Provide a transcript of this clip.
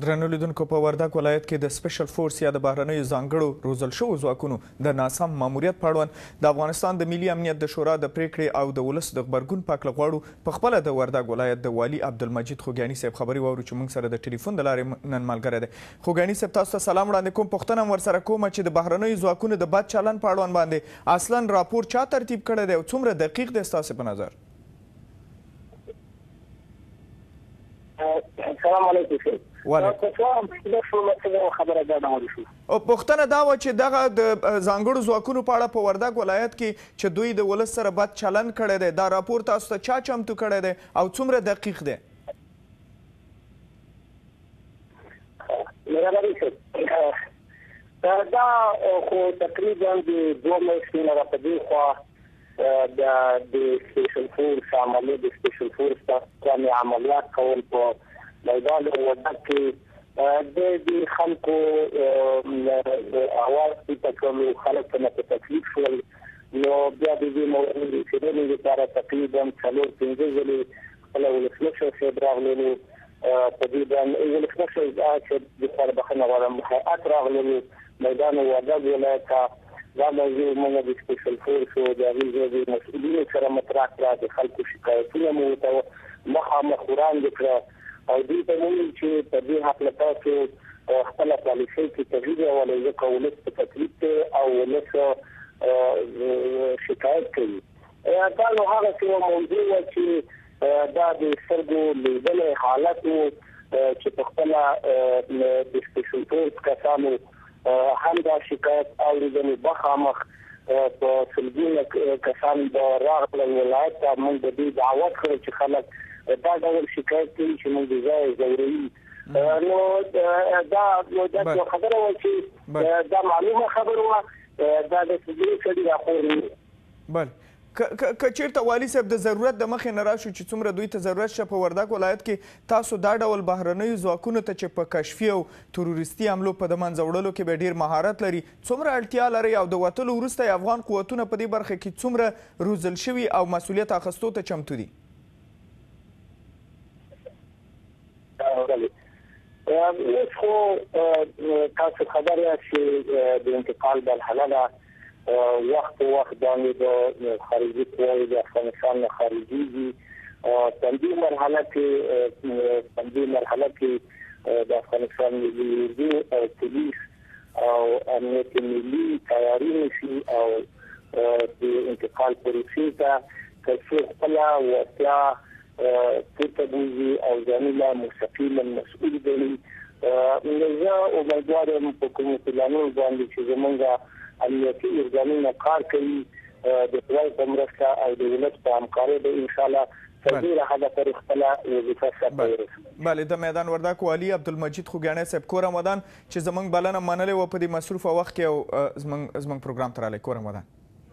درنو لیدونکو په وردګ ولایت کې د سپیشل فورس یا د بهرنیو ځانګړو روزل شوو ځواکونو د ناسم ماموریت په اړوند د افغانستان د ملي امنیت د شورا د پریکړې او د ولس د غبرګون په هکله غواړو په خپله د وردګ ولایت د والي عبدالمجید خوږیاني صاحب خبرې واورو چې موږ سره د ټلیفون د لارې نن ملګری دی. خوږیاني صاحب تاسو ته سلام وړاندې کوم. پوښتنه هم ورسره کومه چې د بهرنیو ځواکونو د بد چلند په اړوند باندې اصلا راپور چا ترتیب کړی دی او څومره دقیق دی ستاسې په نظر؟ السلام علیکم. پوښتنه دا وه چې دغه د ځانګړو ځواکونو په اړه په وردګ ولایت کې چې دوی د ولس سره بد چلند کړی دی، دا راپور تاسو ته چا چمتو کړی دی او څومره دقیق دی؟ دا خو تقریبا د 2 میاشتې نه راپدې خوا د سپیشل فورس عملیات د سپیشل فورس د عملیات کول په میدان وردګ کې د خلکو اواز په کومو خلک ته تکلیف شول، نو بیا د دې موضوع د څېړنې لپاره تقریبا 4-5 ځلې خپل ولسمشر صاحب راغلي، په دې باندې ولسمشر چې د لپاره بخښنه غواړم هیئت راغلي میدان وردګ ولایت ته. دا موضوع موږ د سپیشل فورس او د هغې د مسؤلینو سره مطرح کړه، د خلکو شکایتونه مو ورته مخامخ وړاندې کړه او دوی ته وویل چې په دې هکله تاسو خپله پالیسۍ کې تغییر راولئ ځکه ولس په تکلیف دی او ولس شکایت کوي. دا نو هغسې یوه موضوع وه چې دا د سترګو لیدلی حالت و چې په خپله د سپیشل فورس کسانو هم دا شکایت اورېدلې، مخامخ په سلګونه کسان به راغلل ولایت ته. موږ د دې دعوت کړی چې خلک دا ډول شکایت کوي چې موږ د ځای ځوروي. نو دا خبره وه چې دا معلومه خبره وه، دا د دې سړي راپور. بله، که چېرته والي صاحب د ضرورت د مخې نه راشو چې څومره دوی ته ضرورت شته په وردګ ولایت کې، تاسو دا ډول بهرنیو ځواکونو ته چې په کشفي او تروریستي حملو په د منځه وړلو کې به ډېر مهارت لري، څومره اړتیا لرئ او د وتلو وروسته یې افغان قوتونه په دې برخه کې څومره روزل شوي او مسؤلیت اخیستو ته چمتو دي؟ اوس خو تاسو خبر یاست چې د انتقال مرحله ده، وخت په وخت باندې د خارجي قواوو د افغانستان نه خارجېږي. په دې مرحله کې د افغانستان ملي اردو او پولیس او امنیت ملي تیاري نیسي او د انتقال پروسې ته تر څو خپله وړتیا پورته بوځي او ځانونه مستقیما مسؤول ګڼي. زه امیدوار یم په کومو پلانونو باندې چې زموږ امنیتي ارګانونه کار کوي د خدای په مرسته او د ولس په همکارۍ به انشاءالله تر ډېره حده پورې خپله وظیفه سرته ورسوي. بله، د میدان وردګ والي عبدالمجید خوږیاني صاحب کور رمضان چې زموږ بلنه منلې وه په دې مصروفه وخت کې او زموږ پروګرام ته راغلی. کور رمضان.